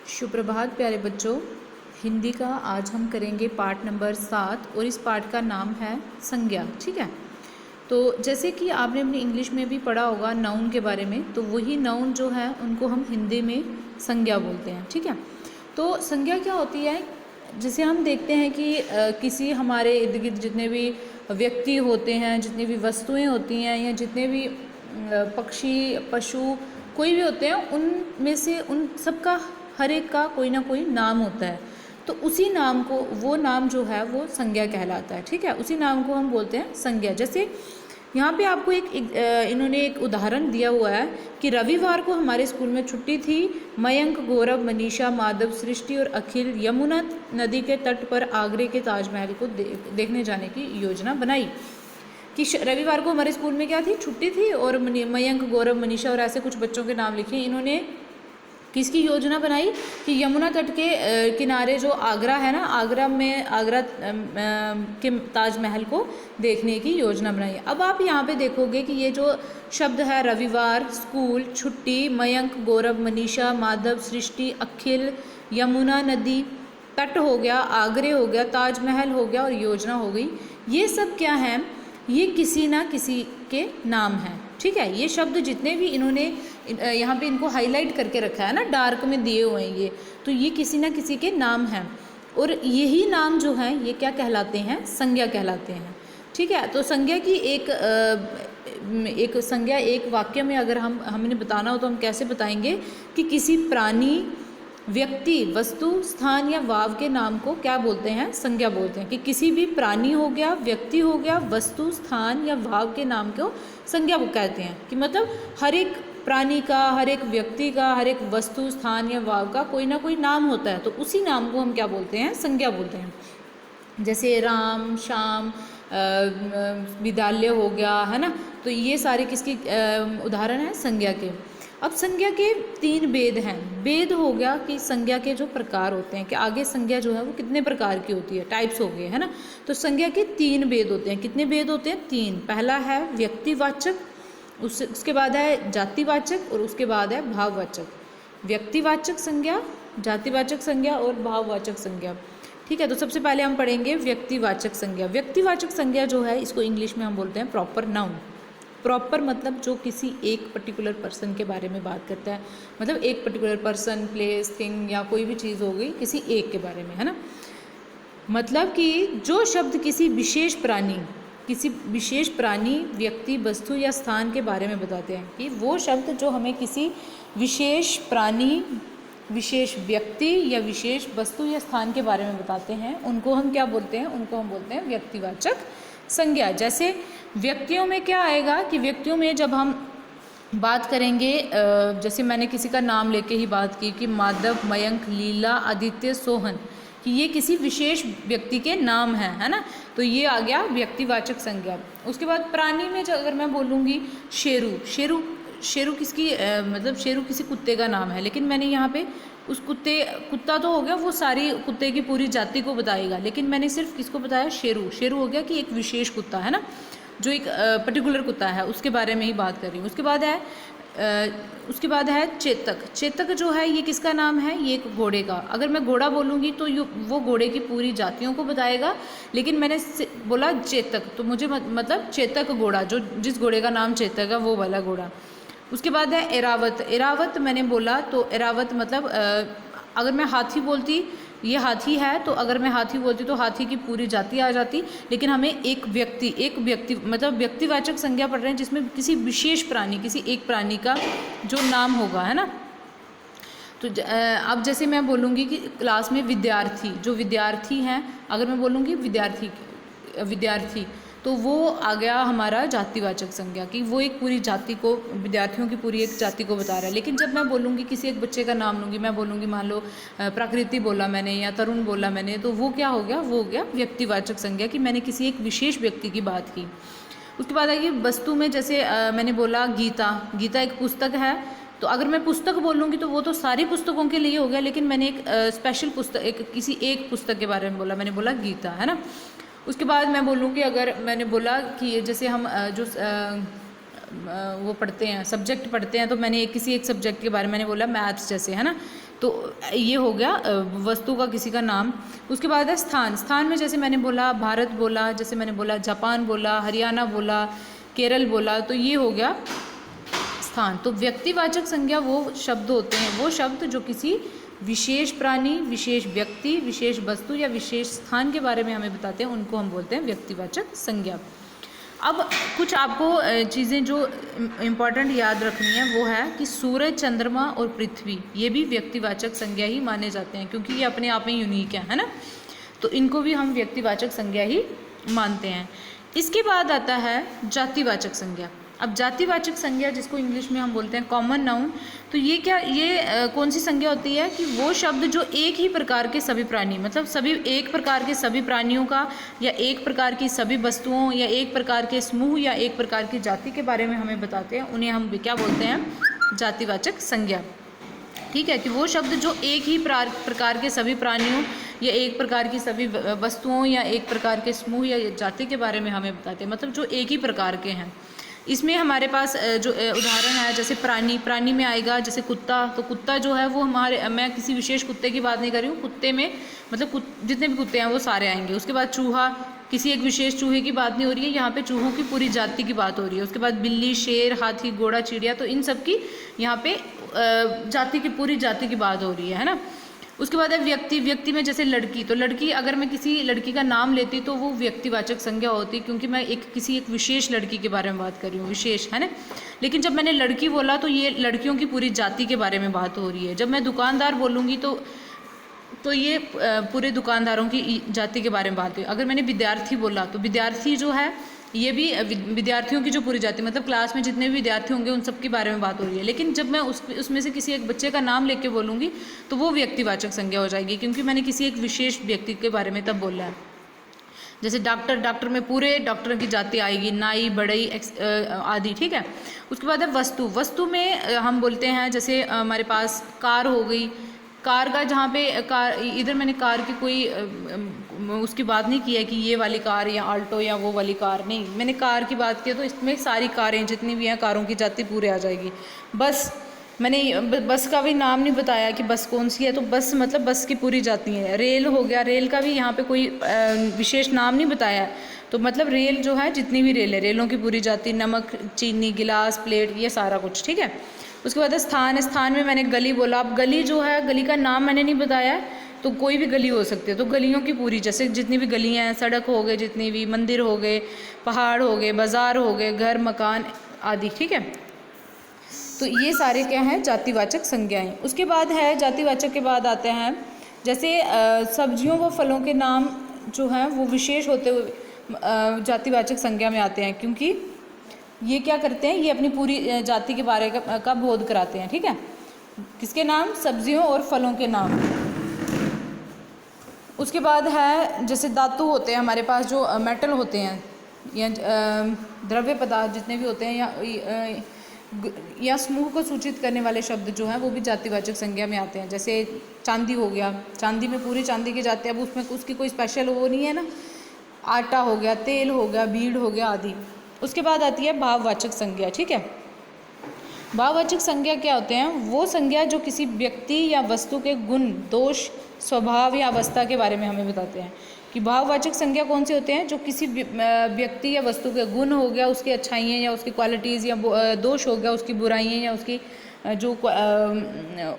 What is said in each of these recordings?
सुप्रभात प्यारे बच्चों। हिंदी का आज हम करेंगे पाठ नंबर 7 और इस पाठ का नाम है संज्ञा। ठीक है, तो जैसे कि आपने अपनी इंग्लिश में भी पढ़ा होगा नाउन के बारे में, तो वही नाउन जो है उनको हम हिंदी में संज्ञा बोलते हैं। ठीक है, तो संज्ञा क्या होती है? जैसे हम देखते हैं कि किसी हमारे इर्द गिर्द जितने भी व्यक्ति होते हैं, जितनी भी वस्तुएं होती हैं, या जितने भी पक्षी पशु कोई भी होते हैं, उनमें से उन सबका हर एक का कोई ना कोई नाम होता है। तो उसी नाम को, वो नाम जो है वो संज्ञा कहलाता है। ठीक है, उसी नाम को हम बोलते हैं संज्ञा। जैसे यहाँ पे आपको इन्होंने एक उदाहरण दिया हुआ है कि रविवार को हमारे स्कूल में छुट्टी थी। मयंक, गौरव, मनीषा, माधव, सृष्टि और अखिल यमुना नदी के तट पर आगरे के ताजमहल को देखने जाने की योजना बनाई। कि रविवार को हमारे स्कूल में क्या थी? छुट्टी थी, और मयंक, गौरव, मनीषा और ऐसे कुछ बच्चों के नाम लिखे। इन्होंने किसकी योजना बनाई कि यमुना तट के किनारे जो आगरा है ना, आगरा के ताजमहल को देखने की योजना बनाई। अब आप यहाँ पे देखोगे कि ये जो शब्द है रविवार, स्कूल, छुट्टी, मयंक, गौरव, मनीषा, माधव, सृष्टि, अखिल, यमुना नदी, तट हो गया, आगरे हो गया, ताजमहल हो गया और योजना हो गई। ये सब क्या है? ये किसी ना किसी के नाम हैं। ठीक है, ये शब्द जितने भी इन्होंने यहाँ पे इनको हाईलाइट करके रखा है ना, डार्क में दिए हुए हैं ये, तो ये किसी ना किसी के नाम हैं। और यही नाम जो हैं ये क्या कहलाते हैं? संज्ञा कहलाते हैं। ठीक है, तो संज्ञा की एक संज्ञा एक वाक्य में अगर हमने बताना हो तो हम कैसे बताएंगे कि किसी प्राणी, व्यक्ति, वस्तु, स्थान या वाव के नाम को क्या बोलते हैं? संज्ञा बोलते हैं। कि किसी भी प्राणी हो गया, व्यक्ति हो गया, वस्तु, स्थान या वाव के नाम को संज्ञा कहते हैं। कि मतलब हर एक प्राणी का, हर एक व्यक्ति का, हर एक वस्तु, स्थान या वाव का कोई ना कोई नाम होता है, तो उसी नाम को हम क्या बोलते हैं? संज्ञा बोलते हैं। जैसे राम, श्याम, विद्यालय हो गया, है ना, तो ये सारे किसकी उदाहरण हैं? संज्ञा के। अब संज्ञा के 3 भेद हैं। भेद हो गया कि संज्ञा के जो प्रकार होते हैं, कि आगे संज्ञा जो है वो कितने प्रकार की होती है, टाइप्स हो गए, है ना। तो संज्ञा के 3 भेद होते हैं। कितने भेद होते हैं? 3। पहला है व्यक्तिवाचक, उसके बाद है जातिवाचक और उसके बाद है भाववाचक। व्यक्तिवाचक संज्ञा, जातिवाचक संज्ञा और भाववाचक संज्ञा। ठीक है, तो सबसे पहले हम पढ़ेंगे व्यक्तिवाचक संज्ञा। व्यक्तिवाचक संज्ञा जो है इसको इंग्लिश में हम बोलते हैं प्रॉपर नाउन। प्रॉपर मतलब जो किसी एक पर्टिकुलर पर्सन के बारे में बात करता है, मतलब एक पर्टिकुलर पर्सन, प्लेस, थिंग या कोई भी चीज़ हो गई किसी एक के बारे में, है ना। मतलब कि जो शब्द किसी विशेष प्राणी, व्यक्ति, वस्तु या स्थान के बारे में बताते हैं, कि वो शब्द जो हमें किसी विशेष प्राणी, विशेष व्यक्ति या विशेष वस्तु या स्थान के बारे में बताते हैं, उनको हम क्या बोलते हैं? उनको हम बोलते हैं व्यक्तिवाचक संज्ञा। जैसे व्यक्तियों में क्या आएगा कि व्यक्तियों में जब हम बात करेंगे, जैसे मैंने किसी का नाम लेके ही बात की कि माधव, मयंक, लीला, आदित्य, सोहन, कि ये किसी विशेष व्यक्ति के नाम हैं, है ना, तो ये आ गया व्यक्तिवाचक संज्ञा। उसके बाद प्राणी में अगर मैं बोलूँगी शेरू किसकी मतलब शेरू किसी कुत्ते का नाम है, लेकिन मैंने यहाँ पे उस कुत्ता तो हो गया, वो सारी कुत्ते की पूरी जाति को बताएगा, लेकिन मैंने सिर्फ किसको बताया? शेरू हो गया कि एक विशेष कुत्ता, है ना, जो एक पर्टिकुलर कुत्ता है, उसके बारे में ही बात कर रही हूँ। उसके बाद है चेतक जो है ये किसका नाम है? ये एक घोड़े का। अगर मैं घोड़ा बोलूँगी तो वो घोड़े की पूरी जातियों को बताएगा, लेकिन मैंने बोला चेतक, तो मुझे मतलब चेतक घोड़ा, जो जिस घोड़े का नाम चेतक है वो वाला घोड़ा। उसके बाद है एरावत मैंने बोला, तो एरावत मतलब अगर मैं हाथी बोलती, ये हाथी है, तो अगर मैं हाथी बोलती तो हाथी की पूरी जाति आ जाती, लेकिन हमें एक व्यक्ति मतलब व्यक्तिवाचक संज्ञा पढ़ रहे हैं जिसमें किसी विशेष प्राणी, किसी एक प्राणी का जो नाम होगा, है ना। तो अब जैसे मैं बोलूँगी कि क्लास में विद्यार्थी हैं, अगर मैं बोलूँगी विद्यार्थी, तो वो आ गया हमारा जातिवाचक संज्ञा, कि वो एक पूरी जाति को, विद्यार्थियों की पूरी एक जाति को बता रहा है। लेकिन जब मैं बोलूँगी किसी एक बच्चे का नाम लूँगी, मैं बोलूँगी मान लो प्रकृति बोला मैंने या तरुण बोला मैंने, तो वो क्या हो गया? वो हो गया व्यक्तिवाचक संज्ञा, कि मैंने किसी एक विशेष व्यक्ति की बात की। उसके बाद आइए वस्तु में, जैसे मैंने बोला गीता एक पुस्तक है, तो अगर मैं पुस्तक बोलूँगी तो वो तो सारी पुस्तकों के लिए हो गया, लेकिन मैंने एक स्पेशल पुस्तक, किसी एक पुस्तक के बारे में बोला, मैंने बोला गीता, है ना। उसके बाद मैं बोलूँगी, अगर मैंने बोला कि जैसे हम जो वो पढ़ते हैं, सब्जेक्ट पढ़ते हैं, तो मैंने किसी एक सब्जेक्ट के बारे में मैंने बोला मैथ्स, जैसे, है ना, तो ये हो गया वस्तु का किसी का नाम। उसके बाद है स्थान। स्थान में जैसे मैंने बोला भारत बोला, जैसे मैंने बोला जापान बोला, हरियाणा बोला, केरल बोला, तो ये हो गया स्थान। तो व्यक्तिवाचक संज्ञा वो शब्द होते हैं, वो शब्द जो किसी विशेष प्राणी, विशेष व्यक्ति, विशेष वस्तु या विशेष स्थान के बारे में हमें बताते हैं, उनको हम बोलते हैं व्यक्तिवाचक संज्ञा। अब कुछ आपको चीज़ें जो इम्पॉर्टेंट याद रखनी है वो है कि सूरज, चंद्रमा और पृथ्वी ये भी व्यक्तिवाचक संज्ञा ही माने जाते हैं, क्योंकि ये अपने आप में यूनिक है ना, तो इनको भी हम व्यक्तिवाचक संज्ञा ही मानते हैं। इसके बाद आता है जातिवाचक संज्ञा। अब जातिवाचक संज्ञा जिसको इंग्लिश में हम बोलते हैं कॉमन नाउन, तो ये क्या, ये कौन सी संज्ञा होती है कि वो शब्द जो एक ही प्रकार के सभी प्राणी, मतलब सभी एक प्रकार के सभी प्राणियों का या एक प्रकार की सभी वस्तुओं या एक प्रकार के समूह या एक प्रकार की जाति के बारे में हमें बताते हैं, उन्हें हम क्या बोलते हैं, जातिवाचक संज्ञा। ठीक है, कि वो शब्द जो एक ही प्रकार के सभी प्राणियों या एक प्रकार की सभी वस्तुओं या एक प्रकार के समूह या जाति के बारे में हमें बताते हैं, मतलब जो एक ही प्रकार के हैं। इसमें हमारे पास जो उदाहरण है, जैसे प्राणी में आएगा जैसे कुत्ता, तो कुत्ता जो है वो हमारे, मैं किसी विशेष कुत्ते की बात नहीं कर रही हूँ, कुत्ते में मतलब जितने भी कुत्ते हैं वो सारे आएंगे। उसके बाद चूहा, किसी एक विशेष चूहे की बात नहीं हो रही है, यहाँ पे चूहों की पूरी जाति की बात हो रही है। उसके बाद बिल्ली, शेर, हाथी, घोड़ा, चिड़िया, तो इन सब की यहाँ पे जाति की, पूरी जाति की बात हो रही है ना। उसके बाद है व्यक्ति। व्यक्ति में जैसे लड़की, तो लड़की, अगर मैं किसी लड़की का नाम लेती तो वो व्यक्तिवाचक संज्ञा होती, क्योंकि मैं किसी एक विशेष लड़की के बारे में बात कर रही हूँ, विशेष है ना। लेकिन जब मैंने लड़की बोला तो ये लड़कियों की पूरी जाति के बारे में बात हो रही है। जब मैं दुकानदार बोलूँगी तो ये पूरे दुकानदारों की जाति के बारे में बात हुई। अगर मैंने विद्यार्थी बोला तो विद्यार्थी जो है ये भी विद्यार्थियों की जो पूरी जाति, मतलब क्लास में जितने भी विद्यार्थी होंगे उन सब के बारे में बात हो रही है। लेकिन जब मैं उसमें से किसी एक बच्चे का नाम लेके बोलूँगी तो वो व्यक्तिवाचक संज्ञा हो जाएगी, क्योंकि मैंने किसी एक विशेष व्यक्ति के बारे में तब बोला है। जैसे डॉक्टर में पूरे डॉक्टर की जाति आएगी, नाई, बढ़ई आदि। ठीक है, उसके बाद है वस्तु। वस्तु में हम बोलते हैं, जैसे हमारे पास कार हो गई, कार का जहाँ पे कार, इधर मैंने कार की कोई उसकी बात नहीं की है कि ये वाली कार या आल्टो या वो वाली कार, नहीं, मैंने कार की बात की है, तो इसमें सारी कारें जितनी भी हैं, कारों की जाति पूरे आ जाएगी। बस, मैंने बस का भी नाम नहीं बताया कि बस कौन सी है, तो बस मतलब बस की पूरी जाती है। रेल हो गया, रेल का भी यहाँ पे कोई विशेष नाम नहीं बताया है, तो मतलब रेल जो है, जितनी भी रेल है, रेलों की पूरी जाति, नमक, चीनी, गिलास, प्लेट, ये सारा कुछ। ठीक है, उसके बाद स्थान। स्थान में मैंने गली बोला। अब गली जो है, गली का नाम मैंने नहीं बताया है, तो कोई भी गली हो सकती है, तो गलियों की पूरी, जैसे जितनी भी गलियां हैं, सड़क हो गए, जितनी भी मंदिर हो गए, पहाड़ हो गए, बाज़ार हो गए, घर, मकान आदि। ठीक है, तो ये सारे क्या हैं, जातिवाचक संज्ञाएं। उसके बाद है, जातिवाचक के बाद आते हैं जैसे सब्जियों व फलों के नाम जो हैं वो विशेष होते हुए जातिवाचक संज्ञा में आते हैं, क्योंकि ये क्या करते हैं, ये अपनी पूरी जाति के बारे का बोध कराते हैं। ठीक है, किसके नाम, सब्जियों और फलों के नाम। उसके बाद है जैसे धातु होते हैं हमारे पास, जो मेटल होते हैं या द्रव्य पदार्थ जितने भी होते हैं, या समूह को सूचित करने वाले शब्द जो हैं वो भी जातिवाचक संज्ञा में आते हैं। जैसे चांदी हो गया, चांदी में पूरी चांदी की जाति, अब उसमें उसकी कोई स्पेशल वो नहीं है ना। आटा हो गया, तेल हो गया, बीड़ हो गया आदि। उसके बाद आती है भाववाचक संज्ञा। ठीक है, भाववाचक संज्ञा क्या होते हैं, वो संज्ञा जो किसी व्यक्ति या वस्तु के गुण, दोष, स्वभाव या अवस्था के बारे में हमें बताते हैं। कि भाववाचक संज्ञा कौन से होते हैं, जो किसी व्यक्ति या वस्तु के गुण हो गया, उसकी अच्छाइयाँ या उसकी क्वालिटीज़, या दोष हो गया उसकी बुराइयाँ, या उसकी जो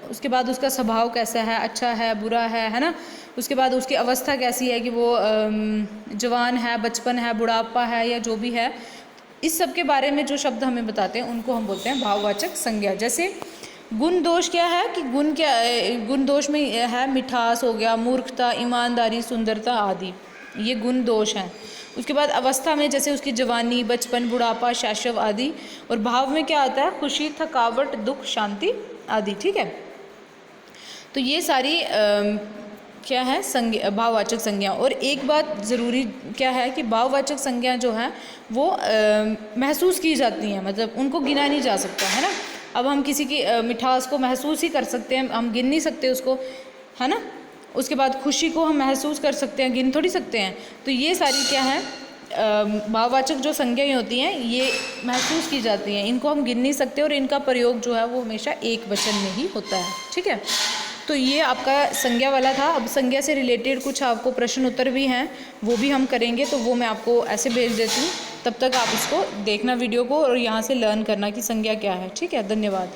उसके बाद उसका स्वभाव कैसा है, अच्छा है, बुरा है ना। उसके बाद उसकी अवस्था कैसी है, कि वो जवान है, बचपन है, बुढ़ापा है, या जो भी है, इस सब के बारे में जो शब्द हमें बताते हैं उनको हम बोलते हैं भाववाचक संज्ञा। जैसे गुण दोष क्या है, कि गुण क्या, गुण दोष में है मिठास हो गया, मूर्खता, ईमानदारी, सुंदरता आदि, ये गुण दोष हैं। उसके बाद अवस्था में जैसे उसकी जवानी, बचपन, बुढ़ापा, शैशव आदि। और भाव में क्या आता है, खुशी, थकावट, दुख, शांति आदि। ठीक है, तो ये सारी क्या है, संज्ञा, भाववाचक संज्ञा। और एक बात ज़रूरी क्या है कि भाववाचक संज्ञा जो है वो महसूस की जाती हैं, मतलब उनको गिना नहीं जा सकता, है ना। अब हम किसी की मिठास को महसूस ही कर सकते हैं, हम गिन नहीं सकते उसको, है ना। उसके बाद खुशी को हम महसूस कर सकते हैं, गिन थोड़ी सकते हैं। तो ये सारी क्या है, भाववाचक जो संज्ञाएं होती हैं ये महसूस की जाती हैं, इनको हम गिन नहीं सकते, और इनका प्रयोग जो है वो हमेशा एक वचन में ही होता है। ठीक है, तो ये आपका संज्ञा वाला था। अब संज्ञा से रिलेटेड कुछ आपको प्रश्न उत्तर भी हैं, वो भी हम करेंगे, तो वो मैं आपको ऐसे भेज देती हूँ। तब तक आप इसको देखना वीडियो को और यहाँ से लर्न करना कि संज्ञा क्या है। ठीक है, धन्यवाद।